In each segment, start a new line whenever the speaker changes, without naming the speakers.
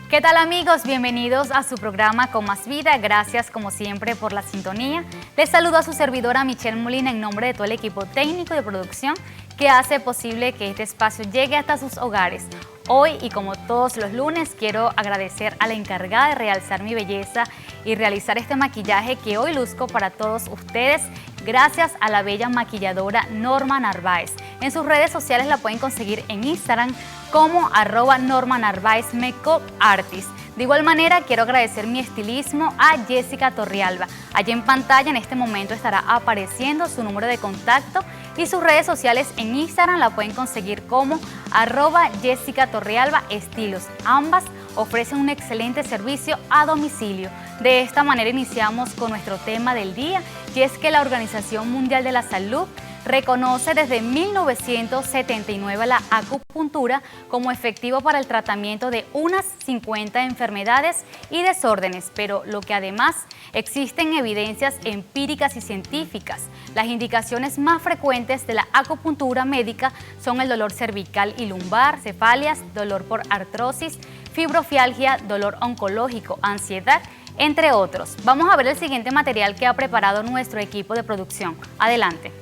¿Qué tal amigos? Bienvenidos a su programa Con Más Vida. Gracias como siempre por la sintonía. Les saludo a su servidora Michelle Molina en nombre de todo el equipo técnico de producción que hace posible que este espacio llegue hasta sus hogares. Hoy y como todos los lunes quiero agradecer a la encargada de realzar mi belleza y realizar este maquillaje que hoy luzco para todos ustedes. Gracias a la bella maquilladora Norma Narváez. En sus redes sociales la pueden conseguir en Instagram como @NormaNarváezMakeupArtist. De igual manera, quiero agradecer mi estilismo a Jessica Torrealba. Allí en pantalla en este momento estará apareciendo su número de contacto y sus redes sociales en Instagram la pueden conseguir como @Jessica Torrealba Estilos. Ambas ofrecen un excelente servicio a domicilio. De esta manera iniciamos con nuestro tema del día, y es que la Organización Mundial de la Salud reconoce desde 1979 la acupuntura como efectivo para el tratamiento de unas 50 enfermedades y desórdenes, pero lo que además existen evidencias empíricas y científicas. Las indicaciones más frecuentes de la acupuntura médica son el dolor cervical y lumbar, cefalias, dolor por artrosis, fibromialgia, dolor oncológico, ansiedad, entre otros. Vamos a ver el siguiente material que ha preparado nuestro equipo de producción. Adelante.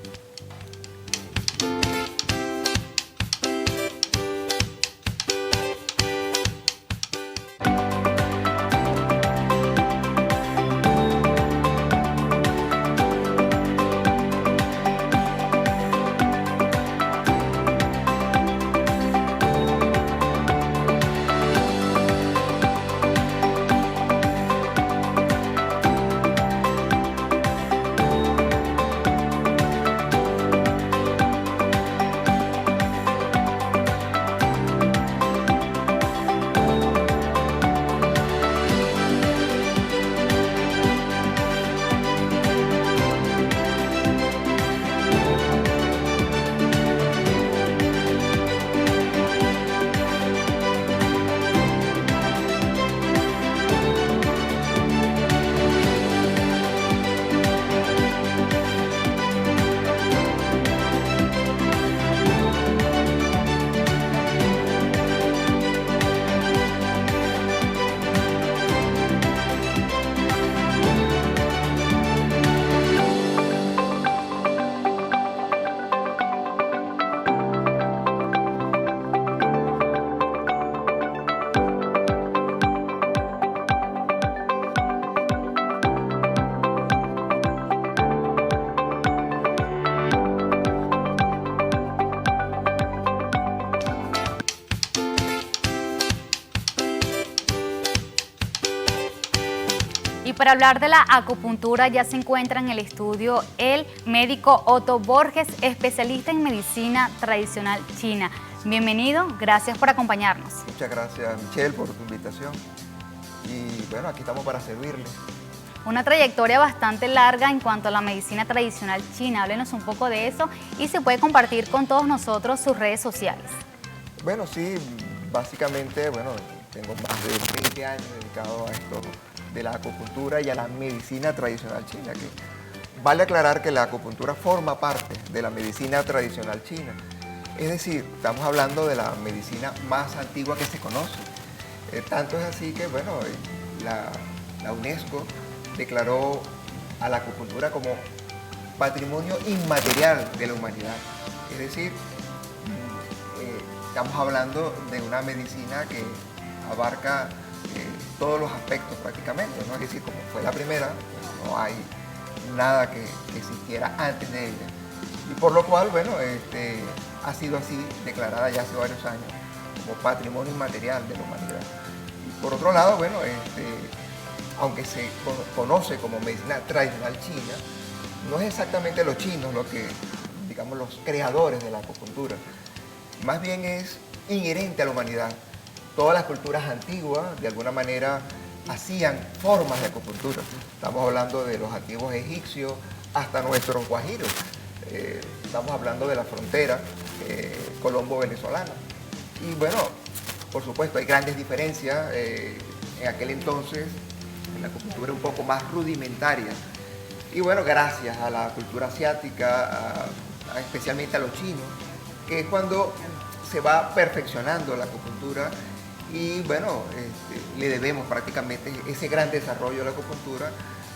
Y para hablar de la acupuntura ya se encuentra en el estudio el médico Otto Borges, especialista en medicina tradicional china. Bienvenido, gracias por acompañarnos.
Muchas gracias, Michelle, por tu invitación. Y bueno, aquí estamos para servirle.
Una trayectoria bastante larga en cuanto a la medicina tradicional china. Háblenos un poco de eso y se puede compartir con todos nosotros sus redes sociales.
Bueno, sí, básicamente, bueno, tengo más de 20 años dedicado a esto de la acupuntura y a la medicina tradicional china, que vale aclarar que la acupuntura forma parte de la medicina tradicional china. Es decir, estamos hablando de la medicina más antigua que se conoce. Tanto es así que, bueno, la UNESCO declaró a la acupuntura como patrimonio inmaterial de la humanidad. Es decir, estamos hablando de una medicina que abarca todos los aspectos prácticamente, ¿no? Es decir, como fue la primera, pues no hay nada que existiera antes de ella. Y por lo cual, bueno, ha sido así declarada ya hace varios años como patrimonio inmaterial de la humanidad. Y por otro lado, bueno, aunque se conoce como medicina tradicional china, no es exactamente los chinos los que, digamos, los creadores de la acupuntura. Más bien es inherente a la humanidad. Todas las culturas antiguas, de alguna manera, hacían formas de acupuntura. Estamos hablando de los antiguos egipcios hasta nuestros guajiros. Estamos hablando de la frontera colombo-venezolana. Y bueno, por supuesto, hay grandes diferencias. En aquel entonces, la acupuntura era un poco más rudimentaria. Y bueno, gracias a la cultura asiática, especialmente a los chinos, que es cuando se va perfeccionando la acupuntura Y bueno, le debemos prácticamente ese gran desarrollo de la acupuntura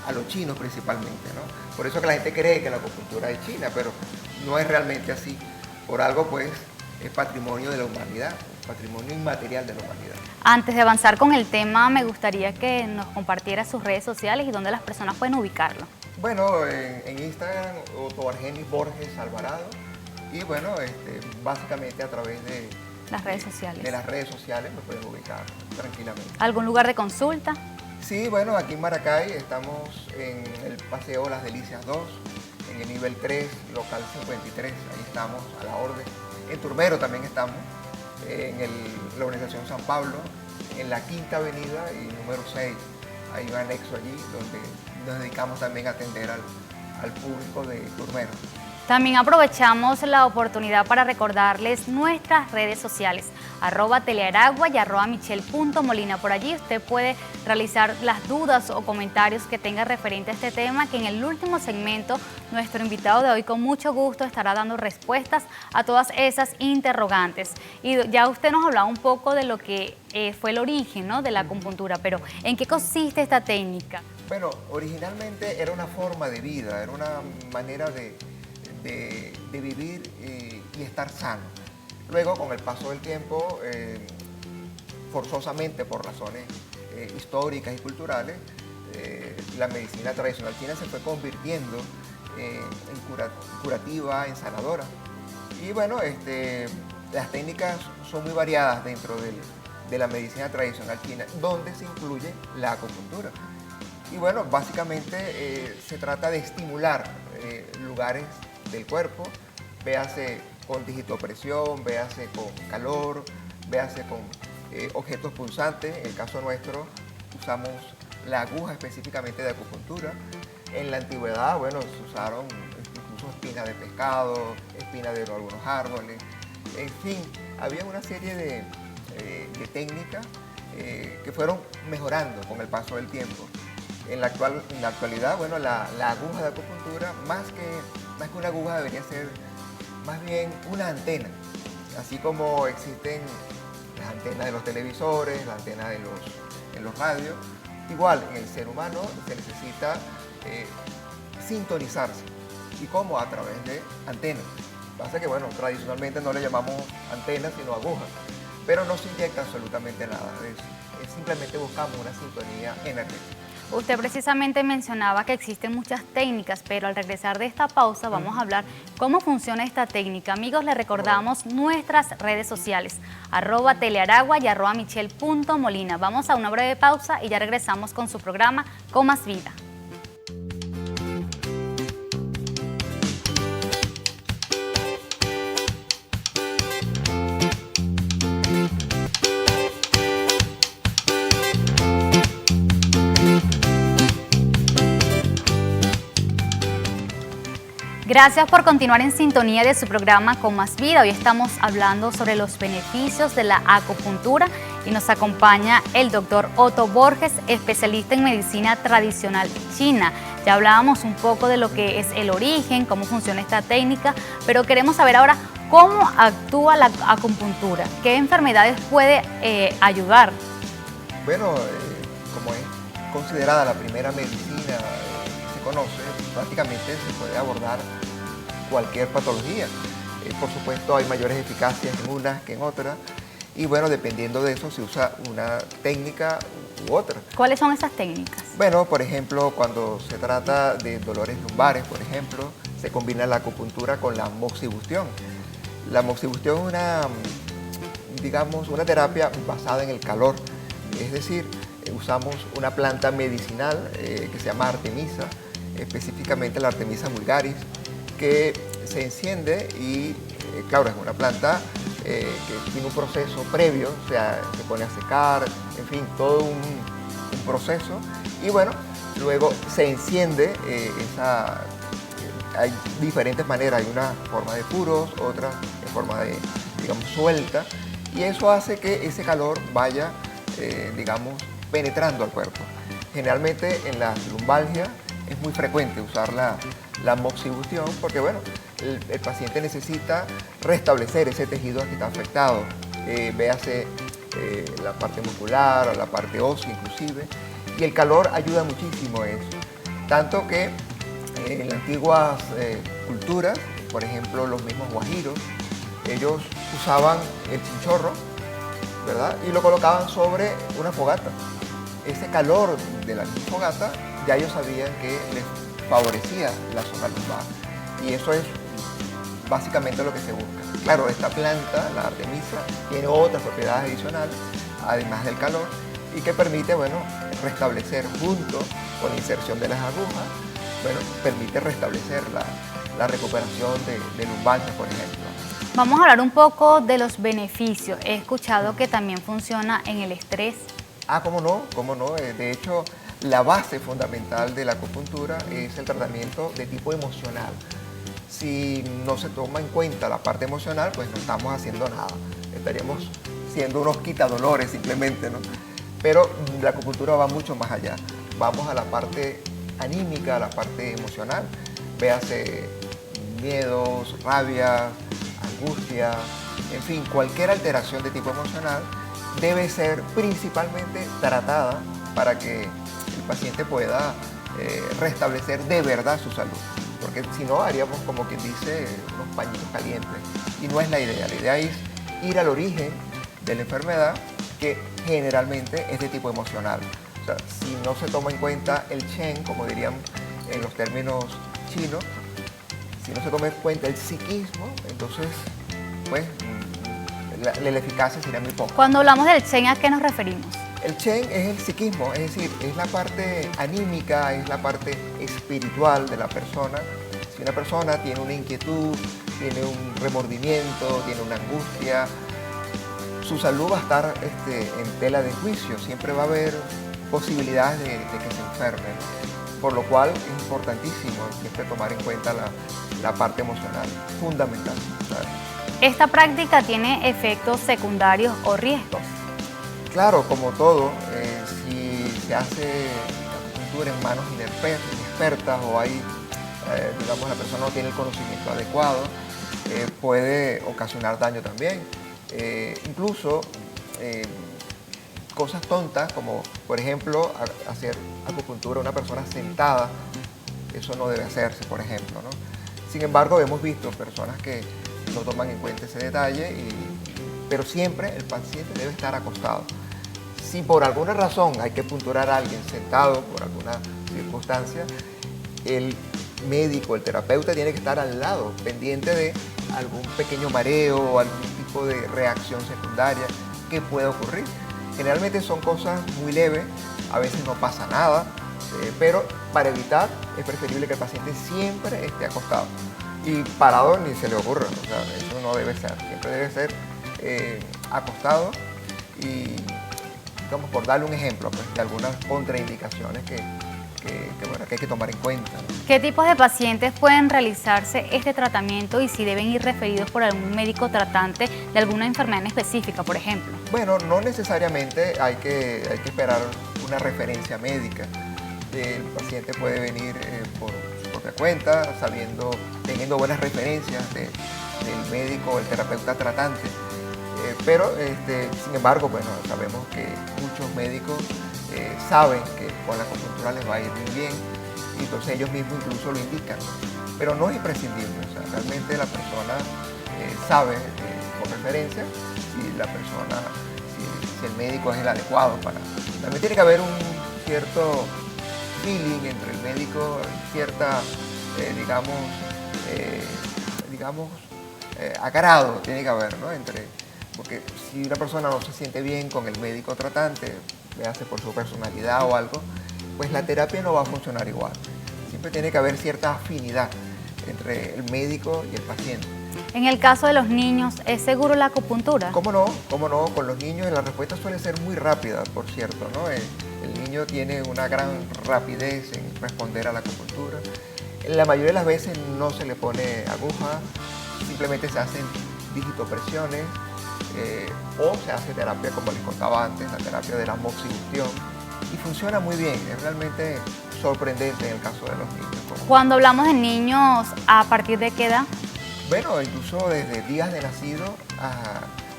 a los chinos principalmente, ¿no? Por eso que la gente cree que la acupuntura es china, pero no es realmente así. Por algo, pues, es patrimonio de la humanidad, patrimonio inmaterial de la humanidad.
Antes de avanzar con el tema, me gustaría que nos compartiera sus redes sociales y dónde las personas pueden ubicarlo.
Bueno, en Instagram, Otto Argenis Borges Alvarado, y bueno, básicamente a través de
las redes sociales.
De las redes sociales me pueden ubicar tranquilamente.
¿Algún lugar de consulta?
Sí, bueno, aquí en Maracay estamos en el Paseo Las Delicias 2, en el nivel 3, local 53, ahí estamos a la orden. En Turbero también estamos, en la organización San Pablo, en la Quinta Avenida y número 6. Hay un anexo allí donde nos dedicamos también a atender al público de Turbero.
También aprovechamos la oportunidad para recordarles nuestras redes sociales, @telearagua y @michelle.molina. Por allí usted puede realizar las dudas o comentarios que tenga referente a este tema, que en el último segmento nuestro invitado de hoy con mucho gusto estará dando respuestas a todas esas interrogantes. Y ya usted nos hablaba un poco de lo que fue el origen, ¿no?, de la acupuntura, pero ¿en qué consiste esta técnica?
Bueno, originalmente era una forma de vida, era una manera de vivir y estar sano. Luego, con el paso del tiempo, forzosamente por razones históricas y culturales, la medicina tradicional china se fue convirtiendo en curativa, en sanadora. Y bueno, las técnicas son muy variadas dentro de la medicina tradicional china, donde se incluye la acupuntura. Y bueno, básicamente se trata de estimular lugares del cuerpo, véase con digitopresión, véase con calor, véase con objetos punzantes. En el caso nuestro usamos la aguja específicamente de acupuntura. En la antigüedad, bueno, se usaron incluso espinas de pescado, espinas de algunos árboles. En fin, había una serie de técnicas que fueron mejorando con el paso del tiempo. En la actualidad, bueno, la aguja de acupuntura, más que una aguja, debería ser más bien una antena. Así como existen las antenas de los televisores, las antenas en los radios, igual en el ser humano se necesita sintonizarse. ¿Y cómo? A través de antenas. Pasa que, bueno, tradicionalmente no le llamamos antenas, sino agujas, pero no se inyecta absolutamente nada de eso. Simplemente buscamos una sintonía energética.
Usted precisamente mencionaba que existen muchas técnicas, pero al regresar de esta pausa vamos a hablar cómo funciona esta técnica. Amigos, les recordamos nuestras redes sociales, @telearagua y @michelle.molina. Vamos a una breve pausa y ya regresamos con su programa Con Más Vida. Gracias por continuar en sintonía de su programa Con Más Vida. Hoy estamos hablando sobre los beneficios de la acupuntura y nos acompaña el doctor Otto Borges, especialista en medicina tradicional china. Ya hablábamos un poco de lo que es el origen, cómo funciona esta técnica, pero queremos saber ahora cómo actúa la acupuntura, qué enfermedades puede ayudar.
Bueno, como es considerada la primera medicina que se conoce, prácticamente se puede abordar cualquier patología. Por supuesto, hay mayores eficacias en unas que en otras, y bueno, dependiendo de eso se usa una técnica u otra.
¿Cuáles son esas técnicas?
Bueno, por ejemplo, cuando se trata de dolores lumbares, por ejemplo, se combina la acupuntura con la moxibustión. La moxibustión es una terapia basada en el calor, es decir, usamos una planta medicinal que se llama Artemisa, específicamente la Artemisa vulgaris, que se enciende y, claro, es una planta que tiene un proceso previo, o sea, se pone a secar, en fin, todo un proceso, y bueno, luego se enciende hay diferentes maneras, hay una forma de puros, otra en forma de, digamos, suelta, y eso hace que ese calor vaya, digamos, penetrando al cuerpo. Generalmente en las lumbalgias es muy frecuente usar la moxibustión porque, bueno, el paciente necesita restablecer ese tejido que está afectado, véase la parte muscular o la parte ósea inclusive, y el calor ayuda muchísimo a eso. Tanto que en las antiguas culturas, por ejemplo los mismos guajiros, ellos usaban el chinchorro, ¿verdad? Y lo colocaban sobre una fogata. Ese calor de la misma fogata ya ellos sabían que les favorecía la zona lumbar. Y eso es básicamente lo que se busca. Claro, esta planta, la artemisa, tiene otras propiedades adicionales, además del calor, y que permite, bueno, restablecer junto con la inserción de las agujas, bueno, permite restablecer la recuperación de lumbalgia, por ejemplo.
Vamos a hablar un poco de los beneficios. He escuchado que también funciona en el estrés.
Ah, cómo no, cómo no. De hecho, la base fundamental de la acupuntura es el tratamiento de tipo emocional. Si no se toma en cuenta la parte emocional, pues no estamos haciendo nada. Estaríamos siendo unos quitadolores simplemente, ¿no? Pero la acupuntura va mucho más allá. Vamos a la parte anímica, a la parte emocional. Véase miedos, rabia, angustia, en fin, cualquier alteración de tipo emocional debe ser principalmente tratada para que el paciente pueda restablecer de verdad su salud. Porque si no, haríamos, como quien dice, unos pañitos calientes. Y no es la idea. La idea es ir al origen de la enfermedad, que generalmente es de tipo emocional. O sea, si no se toma en cuenta el Shen, como dirían en los términos chinos, si no se toma en cuenta el psiquismo, entonces, pues, la eficacia sería muy poca.
Cuando hablamos del Shen, ¿a qué nos referimos?
El Shen es el psiquismo, es decir, es la parte anímica, es la parte espiritual de la persona. Si una persona tiene una inquietud, tiene un remordimiento, tiene una angustia, su salud va a estar en tela de juicio, siempre va a haber posibilidades de que se enferme, ¿no? Por lo cual es importantísimo siempre tomar en cuenta la parte emocional, fundamental, ¿sabes?
¿Esta práctica tiene efectos secundarios o riesgos?
Claro, como todo, si se hace acupuntura en manos inexpertas o hay, digamos, la persona no tiene el conocimiento adecuado, puede ocasionar daño también. Incluso cosas tontas como, por ejemplo, hacer acupuntura a una persona sentada, eso no debe hacerse, por ejemplo, ¿no? Sin embargo, hemos visto personas que no toman en cuenta ese detalle, pero siempre el paciente debe estar acostado. Si por alguna razón hay que punturar a alguien sentado por alguna circunstancia, el médico, el terapeuta tiene que estar al lado, pendiente de algún pequeño mareo o algún tipo de reacción secundaria que pueda ocurrir. Generalmente son cosas muy leves, a veces no pasa nada, pero para evitar es preferible que el paciente siempre esté acostado. Y parado ni se le ocurra, o sea, eso no debe ser, siempre debe ser acostado y, digamos, por darle un ejemplo, pues, de algunas contraindicaciones que hay que tomar en cuenta, ¿no?
¿Qué tipos de pacientes pueden realizarse este tratamiento y si deben ir referidos por algún médico tratante de alguna enfermedad en específica, por ejemplo?
Bueno, no necesariamente hay que esperar una referencia médica. El paciente puede venir por su propia cuenta, teniendo buenas referencias del médico o el terapeuta tratante. Pero, sin embargo, bueno, sabemos que muchos médicos saben que con la acupuntura les va a ir muy bien, y entonces ellos mismos incluso lo indican. Pero no es imprescindible, o sea, realmente la persona sabe por referencia si el médico es el adecuado para... También tiene que haber un cierto feeling entre el médico, cierta, agrado tiene que haber, ¿no? Porque si una persona no se siente bien con el médico tratante, le hace por su personalidad o algo, pues la terapia no va a funcionar igual. Siempre tiene que haber cierta afinidad entre el médico y el paciente.
En el caso de los niños, ¿es seguro la acupuntura?
¿Cómo no? ¿Cómo no? Con los niños la respuesta suele ser muy rápida, por cierto, ¿no? El niño tiene una gran rapidez en responder a la acupuntura. La mayoría de las veces no se le pone aguja, simplemente se hacen digitopresiones o se hace terapia, como les contaba antes, la terapia de la moxibustión, y funciona muy bien, es realmente sorprendente en el caso de los niños.
Cuando hablamos de niños, ¿a partir de qué edad?
Bueno, incluso desde días de nacido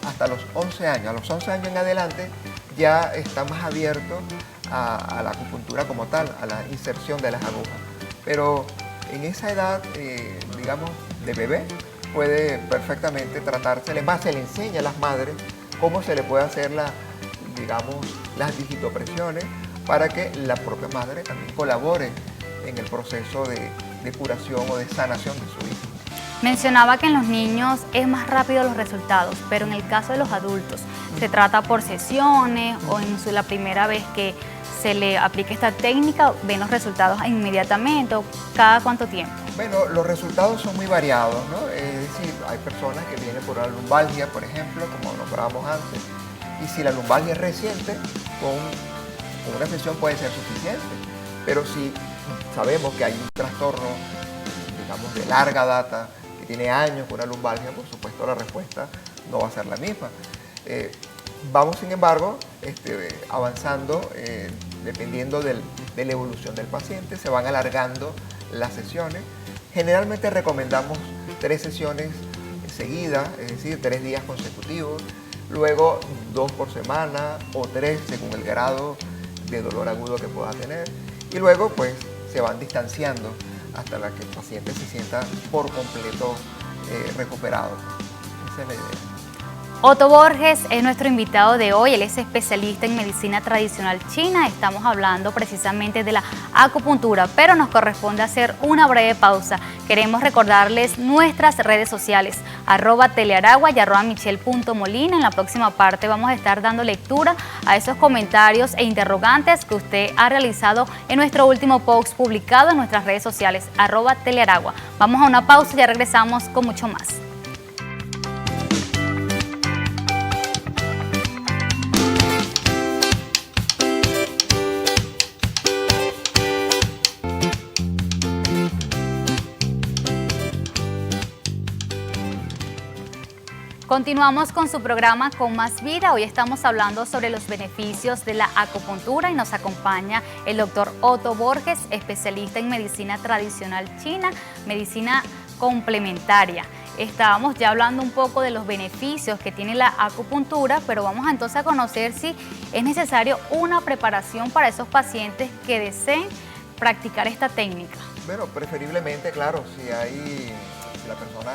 hasta los 11 años. A los 11 años en adelante ya está más abierto a la acupuntura como tal, a la inserción de las agujas. Pero en esa edad, digamos, de bebé, puede perfectamente tratársele. Más se le enseña a las madres cómo se le puede hacer digamos, las digitopresiones para que la propia madre también colabore en el proceso de curación o de sanación de su hijo.
Mencionaba que en los niños es más rápido los resultados, pero en el caso de los adultos, ¿se trata por sesiones o en la primera vez que se le aplica esta técnica, ven los resultados inmediatamente o cada cuánto tiempo?
Bueno, los resultados son muy variados, ¿no? Es decir, hay personas que vienen por una lumbalgia, por ejemplo, como nombrábamos antes, y si la lumbalgia es reciente, con una sesión puede ser suficiente, pero si sabemos que hay un trastorno, digamos, de larga data, que tiene años con una lumbalgia, por supuesto la respuesta no va a ser la misma. Vamos, sin embargo, avanzando, dependiendo de la evolución del paciente, se van alargando las sesiones. Generalmente recomendamos 3 sesiones seguidas, es decir, 3 días consecutivos, luego 2 por semana o 3 según el grado de dolor agudo que pueda tener, y luego pues se van distanciando hasta la que el paciente se sienta por completo recuperado. Esa es la idea.
Otto Borges es nuestro invitado de hoy, él es especialista en medicina tradicional china. Estamos hablando precisamente de la acupuntura, pero nos corresponde hacer una breve pausa. Queremos recordarles nuestras redes sociales, @telearagua y @michelle.molina. En la próxima parte vamos a estar dando lectura a esos comentarios e interrogantes que usted ha realizado en nuestro último post publicado en nuestras redes sociales, @telearagua. Vamos a una pausa y ya regresamos con mucho más. Continuamos con su programa Con Más Vida. Hoy estamos hablando sobre los beneficios de la acupuntura y nos acompaña el doctor Otto Borges, especialista en medicina tradicional china, medicina complementaria. Estábamos ya hablando un poco de los beneficios que tiene la acupuntura, pero vamos entonces a conocer si es necesario una preparación para esos pacientes que deseen practicar esta técnica.
Bueno, preferiblemente, claro, si la persona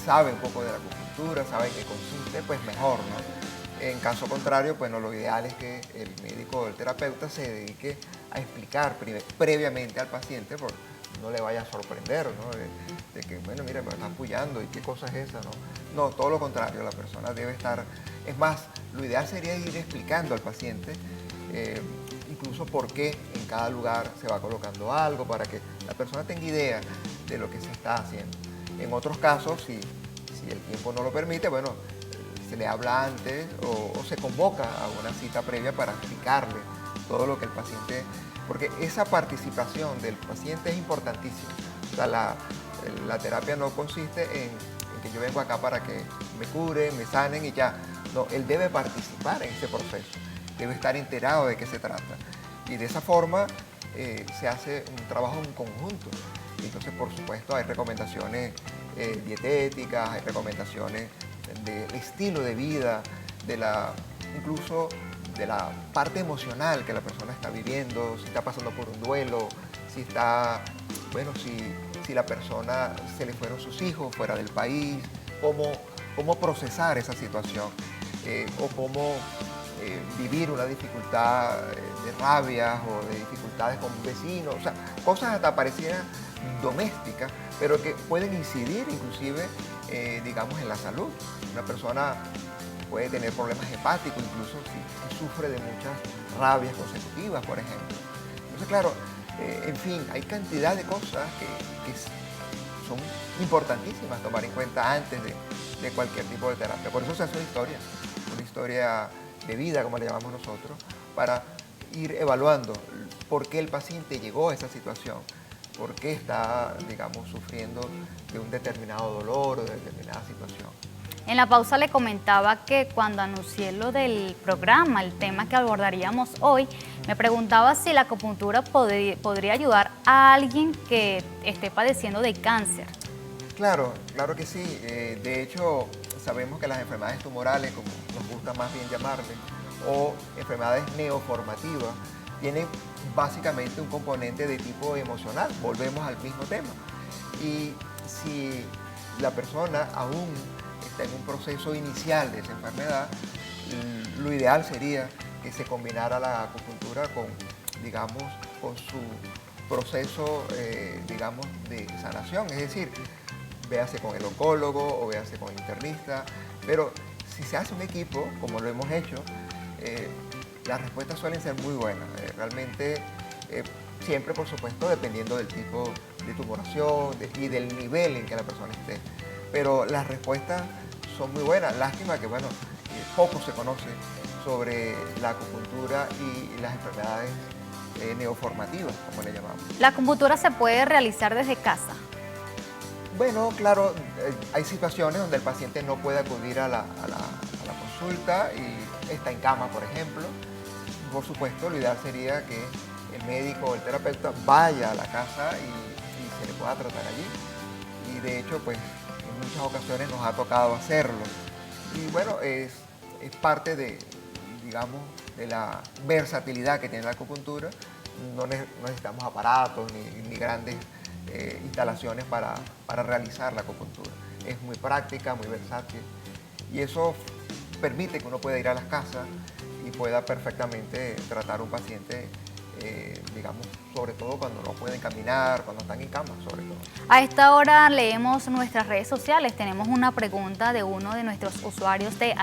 sabe un poco de la acupuntura, sabe en qué consiste, pues mejor, ¿no? En caso contrario, pues no, lo ideal es que el médico o el terapeuta se dedique a explicar previamente al paciente, porque no le vaya a sorprender, ¿no? De que, bueno, mira, me están apoyando y qué cosa es esa, ¿no? No, todo lo contrario, la persona debe estar... Es más, lo ideal sería ir explicando al paciente incluso por qué en cada lugar se va colocando algo, para que la persona tenga idea de lo que se está haciendo. En otros casos, si el tiempo no lo permite, bueno, se le habla antes o se convoca a una cita previa para explicarle todo lo que el paciente... Porque esa participación del paciente es importantísima. O sea, la terapia no consiste en que yo vengo acá para que me curen, me sanen y ya. No, él debe participar en ese proceso, debe estar enterado de qué se trata. Y de esa forma se hace un trabajo en conjunto. Entonces, por supuesto, hay recomendaciones dietéticas, hay recomendaciones del estilo de vida, incluso de la parte emocional que la persona está viviendo, si está pasando por un duelo, si la persona se le fueron sus hijos fuera del país, cómo procesar esa situación o cómo vivir una dificultad de rabias o de dificultades con vecinos, o sea, cosas hasta pareciera domésticas, pero que pueden incidir inclusive, digamos, en la salud. Una persona puede tener problemas hepáticos, incluso si sufre de muchas rabias consecutivas, por ejemplo. Entonces, claro, en fin, hay cantidad de cosas que son importantísimas tomar en cuenta antes de cualquier tipo de terapia. Por eso se hace una historia de vida, como le llamamos nosotros, para ir evaluando por qué el paciente llegó a esa situación, por qué está, digamos, sufriendo de un determinado dolor o de determinada situación.
En la pausa le comentaba que cuando anuncié lo del programa, el tema que abordaríamos hoy, me preguntaba si la acupuntura podría ayudar a alguien que esté padeciendo de cáncer.
Claro, claro que sí. De hecho, sabemos que las enfermedades tumorales, como nos gusta más bien llamarle, o enfermedades neoformativas, tienen básicamente un componente de tipo emocional. Volvemos al mismo tema. Y si la persona aún está en un proceso inicial de esa enfermedad, lo ideal sería que se combinara la acupuntura con, digamos, con su proceso, digamos, de sanación. Es decir, véase con el oncólogo o véase con el internista, pero si se hace un equipo, como lo hemos hecho, las respuestas suelen ser muy buenas. Realmente, siempre, por supuesto, dependiendo del tipo de tumoración y del nivel en que la persona esté. Pero las respuestas son muy buenas. Lástima que, bueno, poco se conoce sobre la acupuntura y las enfermedades neoformativas, como le llamamos.
¿La acupuntura se puede realizar desde casa?
Bueno, claro, hay situaciones donde el paciente no puede acudir a la consulta y está en cama, por ejemplo. Por supuesto, lo ideal sería que el médico o el terapeuta vaya a la casa y se le pueda tratar allí. Y de hecho, pues, en muchas ocasiones nos ha tocado hacerlo. Y bueno, es parte de, digamos, de la versatilidad que tiene la acupuntura. No necesitamos aparatos ni grandes instalaciones para realizar la acupuntura. Es muy práctica, muy versátil y eso permite que uno pueda ir a las casas y pueda perfectamente tratar a un paciente, digamos, sobre todo cuando no pueden caminar, cuando están en cama, sobre todo.
A esta hora leemos nuestras redes sociales. Tenemos una pregunta de uno de nuestros usuarios de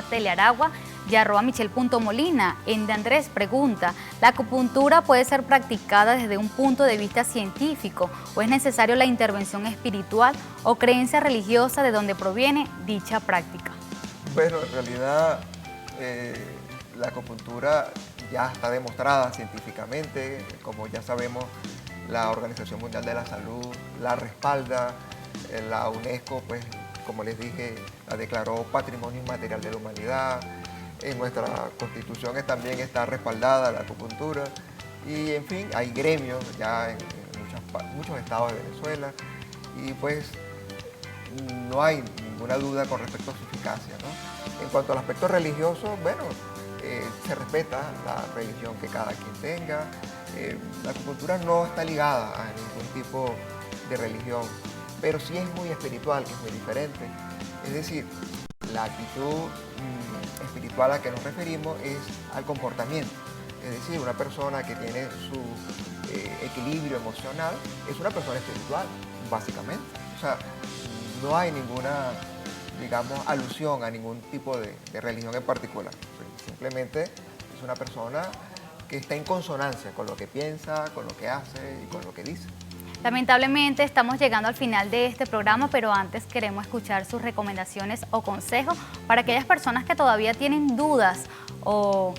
@telearagua y @michelle.molina. En de Andrés pregunta, ¿la acupuntura puede ser practicada desde un punto de vista científico o es necesario la intervención espiritual o creencia religiosa de donde proviene dicha práctica?
Bueno, en realidad la acupuntura ya está demostrada científicamente. Como ya sabemos, la Organización Mundial de la Salud la respalda, la UNESCO, pues, como les dije, la declaró Patrimonio Inmaterial de la Humanidad. En nuestra Constitución también está respaldada la acupuntura y, en fin, hay gremios ya en muchos estados de Venezuela y pues no hay ninguna duda con respecto a su eficacia, ¿no? En cuanto al aspecto religioso, bueno, se respeta la religión que cada quien tenga. La acupuntura no está ligada a ningún tipo de religión, pero sí es muy espiritual, que es muy diferente. Es decir, la actitud espiritual a la que nos referimos es al comportamiento. Es decir, una persona que tiene su equilibrio emocional es una persona espiritual, básicamente. O sea, no hay ninguna, digamos, alusión a ningún tipo de religión en particular. Simplemente es una persona que está en consonancia con lo que piensa, con lo que hace y con lo que dice.
Lamentablemente estamos llegando al final de este programa, pero antes queremos escuchar sus recomendaciones o consejos para aquellas personas que todavía tienen dudas o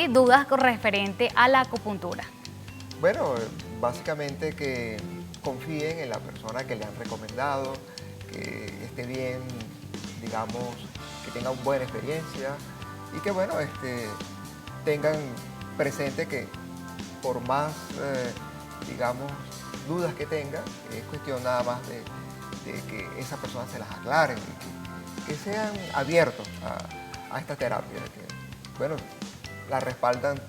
dudas con referente a la acupuntura.
Bueno, básicamente que confíen en la persona que le han recomendado, que esté bien, digamos, que tenga una buena experiencia y que, bueno, tengan presente que por más, digamos, dudas que tenga, es cuestión nada más de que esas personas se las aclaren y que sean abiertos a esta terapia, que, bueno, la respaldan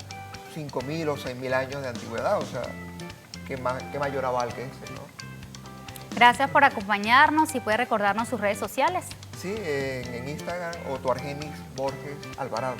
5.000 o 6.000 años de antigüedad, o sea, ¿qué mayor aval que ese, no?
Gracias por acompañarnos y puede recordarnos sus redes sociales.
Sí, en Instagram, Otto Argenis Borges Alvarado.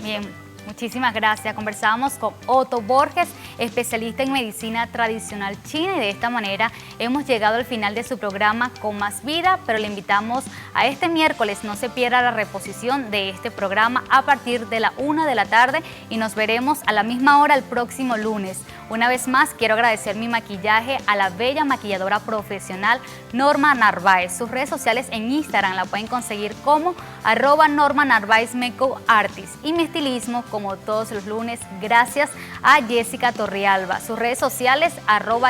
Bien, muchísimas gracias. Conversábamos con Otto Borges, especialista en medicina tradicional china, y de esta manera hemos llegado al final de su programa Con Más Vida, pero le invitamos a este miércoles, no se pierda la reposición de este programa a partir de la 1 de la tarde y nos veremos a la misma hora el próximo lunes. Una vez más, quiero agradecer mi maquillaje a la bella maquilladora profesional Norma Narváez. Sus redes sociales en Instagram la pueden conseguir como @NormaNarváezMakeupArtist. Y mi estilismo, como todos los lunes, gracias a Jessica Torres. Torrealba. Sus redes sociales,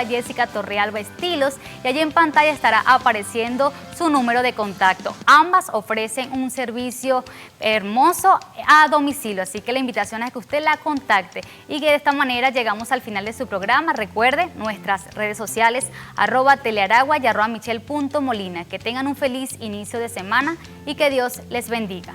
@Jessica Torrealba Estilos, y allí en pantalla estará apareciendo su número de contacto. Ambas ofrecen un servicio hermoso a domicilio, así que la invitación es que usted la contacte y que de esta manera llegamos al final de su programa. Recuerde nuestras redes sociales, @Telearagua y @Michelle.Molina. Que tengan un feliz inicio de semana y que Dios les bendiga.